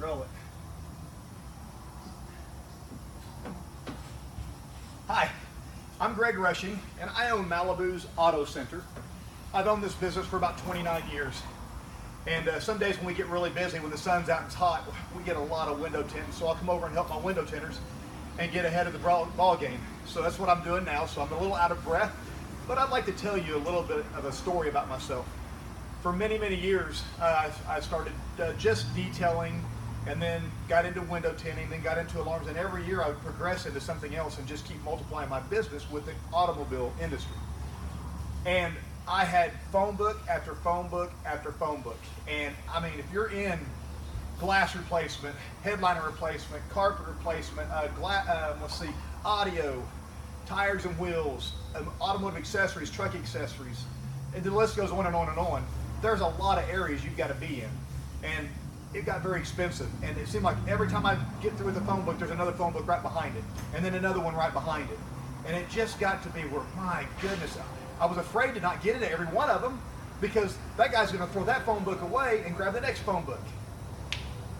Roll it. Hi, I'm Greg Rushing, and I own Malibu's Auto Center. I've owned this business for about 29 years. And some days when we get really busy, when the sun's out and it's hot, we get a lot of window tinting. So I'll come over and help my window tinters and get ahead of the ball game. So that's what I'm doing now. So I'm a little out of breath, but I'd like to tell you a little bit of a story about myself. For many, many years, I started just detailing, and then got into window tinting, then got into alarms, and every year I would progress into something else and just keep multiplying my business with the automobile industry. And I had phone book after phone book after phone book. And I mean, if you're in glass replacement, headliner replacement, carpet replacement, audio, tires and wheels, automotive accessories, truck accessories, and the list goes on and on and on. There's a lot of areas you've got to be in. And it got very expensive. And it seemed like every time I get through with a phone book, there's another phone book right behind it. And then another one right behind it. And it just got to be where, my goodness, I was afraid to not get into every one of them because that guy's going to throw that phone book away and grab the next phone book.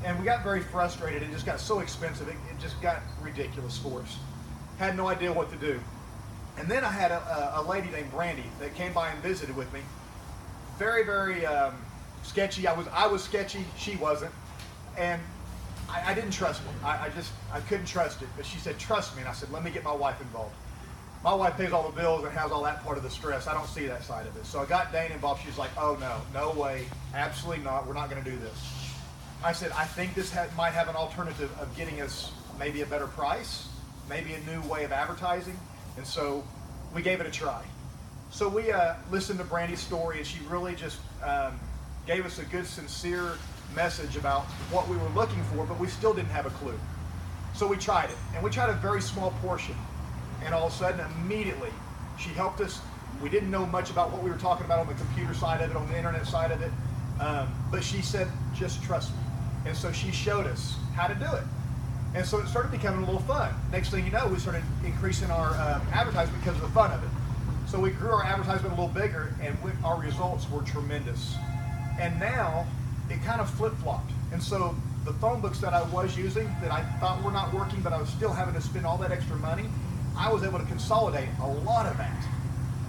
And we got very frustrated. It just got so expensive. It just got ridiculous for us. Had no idea what to do. And then I had a lady named Brandy that came by and visited with me. Very, very sketchy. I was sketchy. She wasn't. And I didn't trust her. I couldn't trust it. But she said, trust me. And I said, let me get my wife involved. My wife pays all the bills and has all that part of the stress. I don't see that side of it. So I got Dane involved. She's like, oh no way, absolutely not. We're not going to do this. I said, I think this might have an alternative of getting us maybe a better price, maybe a new way of advertising. And so we gave it a try. So we listened to Brandy's story, and she really just gave us a good, sincere message about what we were looking for, but we still didn't have a clue. So we tried it, and we tried a very small portion. And all of a sudden, immediately, she helped us. We didn't know much about what we were talking about on the computer side of it, on the internet side of it. But she said, just trust me. And so she showed us how to do it. And so it started becoming a little fun. Next thing you know, we started increasing our advertisement because of the fun of it. So we grew our advertisement a little bigger, and our results were tremendous. And now, it kind of flip-flopped. And so the phone books that I was using that I thought were not working, but I was still having to spend all that extra money, I was able to consolidate a lot of that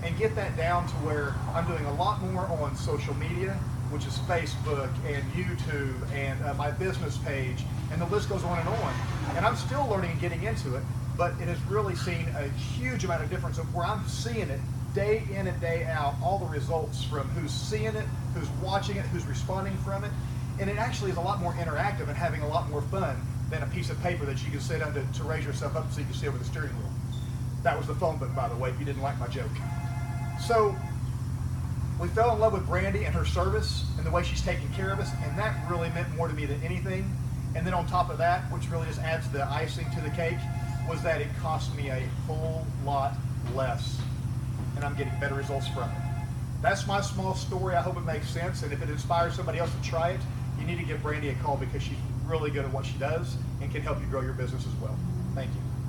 and get that down to where I'm doing a lot more on social media, which is Facebook and YouTube and my business page, and the list goes on and on. And I'm still learning and getting into it, but it has really seen a huge amount of difference of where I'm seeing it day in and day out, all the results from who's seeing it, who's watching it, who's responding from it. And it actually is a lot more interactive and having a lot more fun than a piece of paper that you can sit on to raise yourself up so you can see over the steering wheel. That was the phone book, by the way, if you didn't like my joke. So we fell in love with Brandy and her service and the way she's taking care of us, and that really meant more to me than anything. And then on top of that, which really just adds the icing to the cake, was that it cost me a whole lot less, and I'm getting better results from it. That's my small story. I hope it makes sense, and if it inspires somebody else to try it, you need to give Brandy a call because she's really good at what she does and can help you grow your business as well. Thank you.